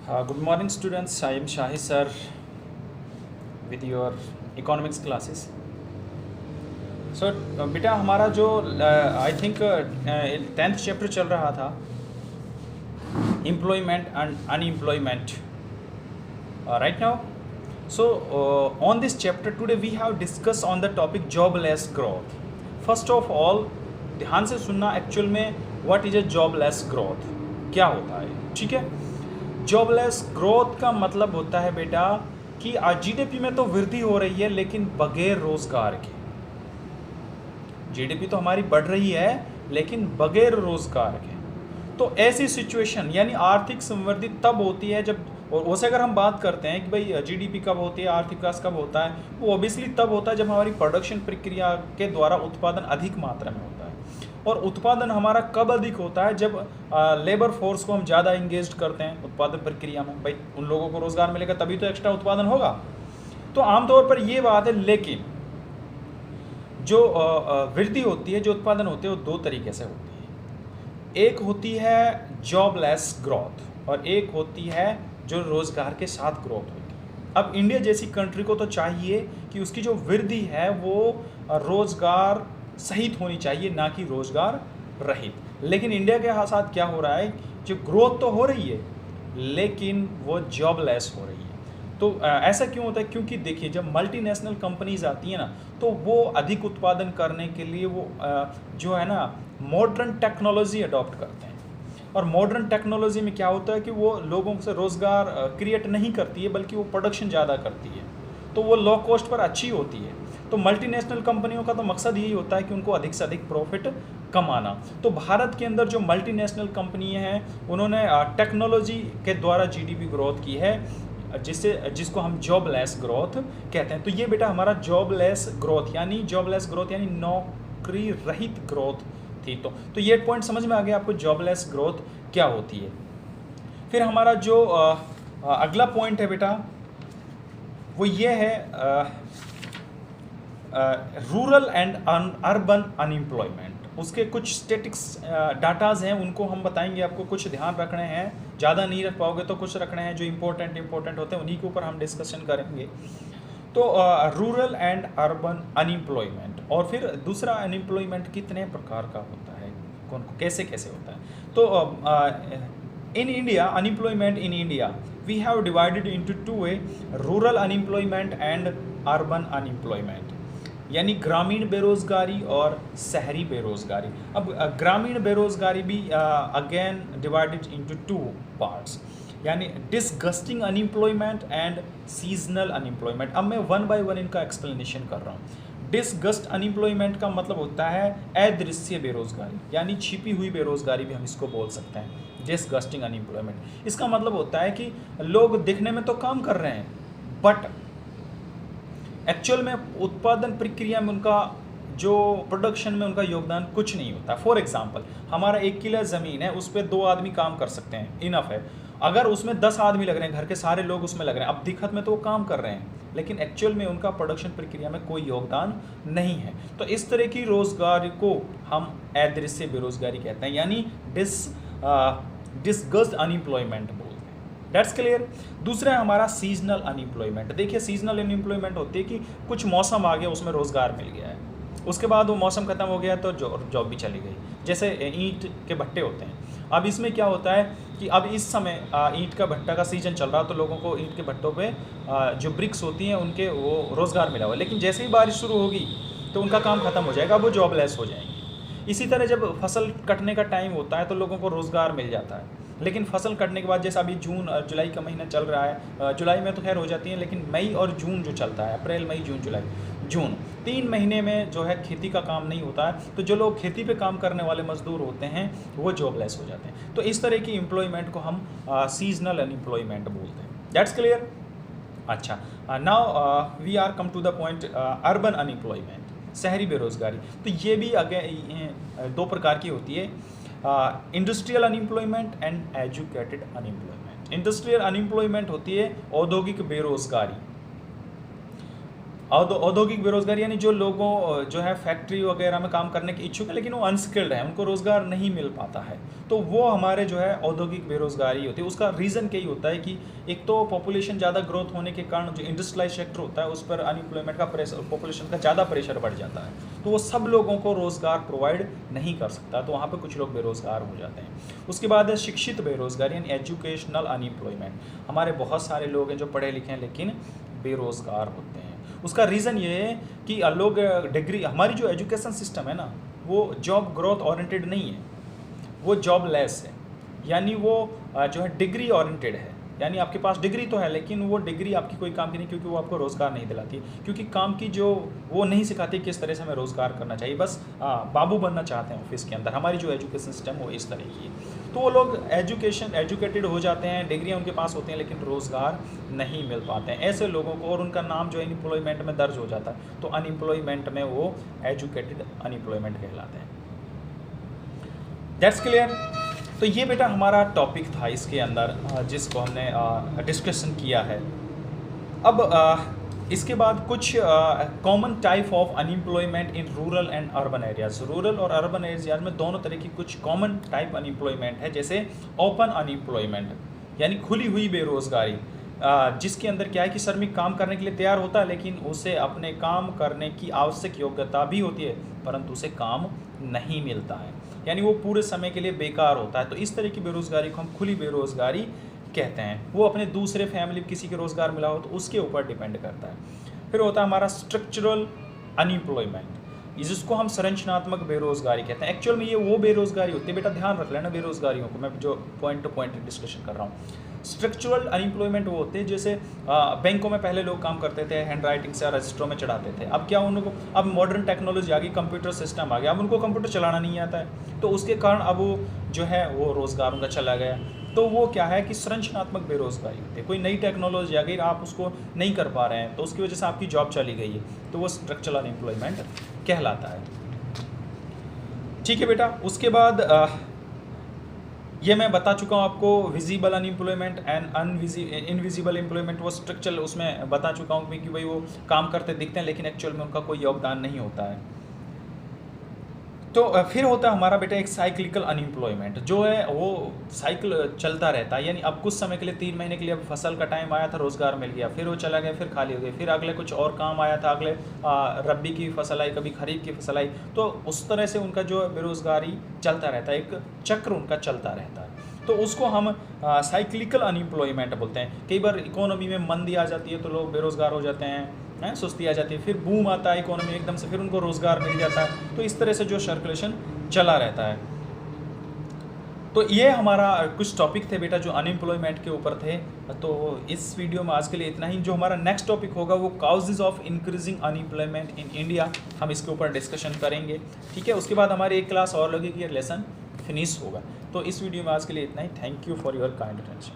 Good morning, students. I am Shahi sir with your economics classes. So, बेटा हमारा जो I think 10th chapter चल रहा था, employment and unemployment right now. So, on this chapter today we have discussed on the topic jobless growth. First of all, ध्यान से सुनना actual में what is a jobless growth, क्या होता है. ठीक है, जॉबलेस ग्रोथ का मतलब होता है बेटा कि आज जीडीपी में तो वृद्धि हो रही है लेकिन बगैर रोजगार के. जीडीपी तो हमारी बढ़ रही है लेकिन बगैर रोजगार के. तो ऐसी सिचुएशन यानी आर्थिक समृद्धि तब होती है जब, और उसे अगर हम बात करते हैं कि भाई जीडीपी कब होती है, आर्थिक विकास कब होता है, वो ऑब्वियसली तब होता है जब हमारी प्रोडक्शन प्रक्रिया के द्वारा उत्पादन अधिक मात्रा में होता है. और उत्पादन हमारा कब अधिक होता है, जब लेबर फोर्स को हम ज़्यादा इंगेज करते हैं उत्पादन प्रक्रिया में. भाई उन लोगों को रोजगार मिलेगा तभी तो एक्स्ट्रा उत्पादन होगा. तो आमतौर पर ये बात है. लेकिन जो वृद्धि होती है, जो उत्पादन होते हैं, वो दो तरीके से होती है. एक होती है जॉबलेस ग्रोथ और एक होती है जो रोजगार के साथ ग्रोथ होती है. अब इंडिया जैसी कंट्री को तो चाहिए कि उसकी जो वृद्धि है वो रोजगार सहित होनी चाहिए, ना कि रोजगार रहित. लेकिन इंडिया के साथ क्या हो रहा है, जो ग्रोथ तो हो रही है लेकिन वो जॉबलेस हो रही है. तो ऐसा क्यों होता है, क्योंकि देखिए जब मल्टीनेशनल कंपनीज आती हैं ना, तो वो अधिक उत्पादन करने के लिए वो जो है ना मॉडर्न टेक्नोलॉजी अडॉप्ट करते हैं. और मॉडर्न टेक्नोलॉजी में क्या होता है कि वो लोगों से रोज़गार क्रिएट नहीं करती है बल्कि वो प्रोडक्शन ज़्यादा करती है. तो वो लो कॉस्ट पर अच्छी होती है. तो मल्टीनेशनल कंपनियों का तो मकसद यही होता है कि उनको अधिक से अधिक प्रॉफिट कमाना. तो भारत के अंदर जो मल्टीनेशनल कंपनियां हैं उन्होंने टेक्नोलॉजी के द्वारा जीडीपी ग्रोथ की है, जिसको हम जॉबलेस ग्रोथ कहते हैं. तो ये बेटा हमारा जॉबलेस ग्रोथ यानी नौकरी रहित ग्रोथ थी. तो ये पॉइंट समझ में आ गया आपको जॉबलेस ग्रोथ क्या होती है. फिर हमारा जो अगला पॉइंट है बेटा वो ये है रूरल एंड अर्बन अनएम्प्लॉयमेंट. उसके कुछ स्टेटिक्स डाटाज हैं, उनको हम बताएंगे आपको. कुछ ध्यान रखने हैं, ज़्यादा नहीं रख पाओगे तो कुछ रखने हैं जो इंपॉर्टेंट होते हैं, उन्हीं के ऊपर हम डिस्कशन करेंगे. तो रूरल एंड अर्बन अनएम्प्लॉयमेंट. और फिर दूसरा अनएम्प्लॉयमेंट कितने प्रकार का होता है, कौन कैसे कैसे होता है. तो in India unemployment in India we have divided into two way, rural unemployment and urban unemployment, यानी ग्रामीण बेरोजगारी और शहरी बेरोजगारी. अब ग्रामीण बेरोजगारी भी again divided into two parts, यानी disgusting unemployment and seasonal unemployment. अब मैं वन बाय वन इनका एक्सप्लेनेशन कर रहा हूँ. डिसगस्ट अनएम्प्लॉयमेंट का मतलब होता है अदृश्य बेरोजगारी, यानी छिपी हुई बेरोजगारी भी हम इसको बोल सकते हैं. डिसगस्टिंग अनएम्प्लॉयमेंट इसका मतलब होता है कि लोग दिखने में तो काम कर रहे हैं बट एक्चुअल में उत्पादन प्रक्रिया में उनका जो प्रोडक्शन में उनका योगदान कुछ नहीं होता. फॉर एग्जांपल हमारा 1 किला ज़मीन है, उस पर 2 आदमी काम कर सकते हैं, इनफ है. अगर उसमें 10 आदमी लग रहे हैं, घर के सारे लोग उसमें लग रहे हैं, अब दिक्कत में तो वो काम कर रहे हैं लेकिन एक्चुअल में उनका प्रोडक्शन प्रक्रिया में कोई योगदान नहीं है. तो इस तरह की रोजगार को हम अदृश्य बेरोजगारी कहते हैं, यानी डिसगस्ड अनएम्प्लॉयमेंट बोलते हैं. That's clear. दूसरा है हमारा सीजनल अनएम्प्लॉयमेंट. देखिए सीजनल अनएम्प्लॉयमेंट होती है कि कुछ मौसम आ गया, उसमें रोजगार मिल गया है, उसके बाद वो मौसम खत्म हो गया तो जॉब भी चली गई. जैसे ईंट के भट्टे होते हैं. अब इसमें क्या होता है कि अब इस समय ईंट का भट्टा का सीजन चल रहा है तो लोगों को ईंट के भट्टों पे जो ब्रिक्स होती हैं उनके वो रोज़गार मिला हुआ है. लेकिन जैसे ही बारिश शुरू होगी तो उनका काम खत्म हो जाएगा, वो जॉबलेस हो जाएंगे. इसी तरह जब फसल कटने का टाइम होता है तो लोगों को रोज़गार मिल जाता है, लेकिन फसल कटने के बाद जैसे अभी जून और जुलाई का महीना चल रहा है, जुलाई में तो खैर हो जाती है, लेकिन मई और जून जो चलता है, अप्रैल मई जून जुलाई, जून 3 महीने में जो है खेती का काम नहीं होता है. तो जो लोग खेती पे काम करने वाले मजदूर होते हैं वो जॉबलेस हो जाते हैं. तो इस तरह की एम्प्लॉयमेंट को हम सीजनल अनएम्प्लॉयमेंट बोलते हैं. That's clear. अच्छा, now we are come to the point urban unemployment, शहरी बेरोजगारी. तो ये भी अगेन 2 प्रकार की होती है, industrial unemployment and educated unemployment. Industrial unemployment होती है औद्योगिक बेरोजगारी. औद्योगिक बेरोजगारी यानी जो लोगों जो है फैक्ट्री वगैरह में काम करने के इच्छुक है लेकिन वो अनस्किल्ड है, उनको रोज़गार नहीं मिल पाता है, तो वो हमारे जो है औद्योगिक बेरोजगारी होती है। उसका रीज़न यही होता है कि एक तो पॉपुलेशन ज़्यादा ग्रोथ होने के कारण जो इंडस्ट्रियलाइज सेक्टर होता है उस पर अनएम्प्लॉयमेंट का प्रेशर, पॉपुलेशन का ज़्यादा प्रेशर बढ़ जाता है, तो वो सब लोगों को रोज़गार प्रोवाइड नहीं कर सकता, तो वहाँ पर कुछ लोग बेरोज़गार हो जाते हैं। उसके बाद है शिक्षित बेरोजगारी यानी एजुकेशनल अनएम्प्लॉयमेंट। हमारे बहुत सारे लोग हैं जो पढ़े लिखे हैं लेकिन बेरोज़गार होते हैं। उसका रीज़न ये है कि लोग डिग्री, हमारी जो एजुकेशन सिस्टम है ना वो जॉब ग्रोथ ओरिएंटेड नहीं है, वो जॉब लेस है, यानी वो जो है डिग्री ओरिएंटेड है, यानी आपके पास डिग्री तो है लेकिन वो डिग्री आपकी कोई काम की नहीं, क्योंकि वो आपको रोज़गार नहीं दिलाती, क्योंकि काम की जो वो नहीं सिखाती किस तरह से हमें रोज़गार करना चाहिए, बस बाबू बनना चाहते हैं ऑफिस के अंदर। हमारी जो एजुकेशन सिस्टम वो इस तरह की है, तो वो लोग एजुकेटेड हो जाते हैं, डिग्रियाँ उनके पास होती हैं लेकिन रोज़गार नहीं मिल पाते हैं ऐसे लोगों को, और उनका नाम जो अनएम्प्लॉयमेंट में दर्ज हो जाता है, तो अनएम्प्लॉयमेंट में वो एजुकेटेड अनएम्प्लॉयमेंट कहलाते हैं। That's clear. तो ये बेटा हमारा टॉपिक था इसके अंदर जिसको हमने डिस्कशन किया है। अब इसके बाद कुछ common type of unemployment in rural and urban areas. Rural और अर्बन एरियाज में दोनों तरह की कुछ कॉमन टाइप अनएम्प्लॉयमेंट है, जैसे ओपन अनएम्प्लॉयमेंट यानी खुली हुई बेरोज़गारी, जिसके अंदर क्या है कि श्रमिक काम करने के लिए तैयार होता है लेकिन उसे अपने काम करने की आवश्यक योग्यता भी होती है परंतु उसे काम नहीं मिलता है, यानी वो पूरे समय के लिए बेकार होता है। तो इस तरह की बेरोज़गारी को हम खुली बेरोज़गारी कहते हैं। वो अपने दूसरे फैमिली किसी के रोज़गार मिला हो तो उसके ऊपर डिपेंड करता है। फिर होता है हमारा स्ट्रक्चरल अनएम्प्लॉयमेंट, जिसको हम संरचनात्मक बेरोज़गारी कहते हैं। एक्चुअल में ये वो बेरोज़गारी होती है, बेटा ध्यान रख लेना बेरोज़गारियों को, मैं जो पॉइंट टू पॉइंट डिस्कशन कर रहा हूँ। स्ट्रक्चरल अनएम्प्लॉयमेंट वो होते हैं जैसे बैंकों में पहले लोग काम करते थे, हैंड राइटिंग से रजिस्टरों में चढ़ाते थे। अब क्या उनको, अब मॉडर्न टेक्नोलॉजी आ गई, कंप्यूटर सिस्टम आ गया, अब उनको कंप्यूटर चलाना नहीं आता है, तो उसके कारण अब वो जो है वो रोज़गार उनका चला गया। तो वो क्या है कि संरचनात्मक बेरोज़गारी होती है, कोई नई टेक्नोलॉजी आ गई, आप उसको नहीं कर पा रहे हैं तो उसकी वजह से आपकी जॉब चली गई है, तो वो स्ट्रक्चरल अनएम्प्लॉयमेंट कहलाता है। ठीक है बेटा। उसके बाद ये मैं बता चुका हूँ आपको, visible unemployment and invisible employment, वो स्ट्रक्चरल उसमें बता चुका हूँ कि भाई वो काम करते दिखते हैं लेकिन एक्चुअल में उनका कोई योगदान नहीं होता है। तो फिर होता है हमारा बेटा एक साइक्लिकल अनएम्प्लॉयमेंट, जो है वो साइकिल चलता रहता है, यानी अब कुछ समय के लिए 3 महीने के लिए अब फसल का टाइम आया था, रोज़गार मिल गया, फिर वो चला गया, फिर खाली हो गया, फिर अगले कुछ और काम आया था, अगले रबी की फसल आई, कभी खरीफ की फसल आई, तो उस तरह से उनका जो बेरोज़गारी चलता रहता है, एक चक्र उनका चलता रहता है, तो उसको हम साइक्लिकल अनएम्प्लॉयमेंट बोलते हैं। कई बार इकोनॉमी में मंदी आ जाती है तो लोग बेरोज़गार हो जाते हैं, सुस्ती आ जाती है, फिर बूम आता है इकोनॉमी एकदम से, फिर उनको रोज़गार मिल जाता है, तो इस तरह से जो सर्कुलेशन चला रहता है। तो ये हमारा कुछ टॉपिक थे बेटा जो अनएम्प्लॉयमेंट के ऊपर थे। तो इस वीडियो में आज के लिए इतना ही। जो हमारा नेक्स्ट टॉपिक होगा वो causes of increasing unemployment in India, हम इसके ऊपर डिस्कशन करेंगे। ठीक है, उसके बाद हमारी एक क्लास और लगेगी, ये लेसन फिनिश होगा। तो इस वीडियो में आज के लिए इतना ही। Thank you for your kind attention.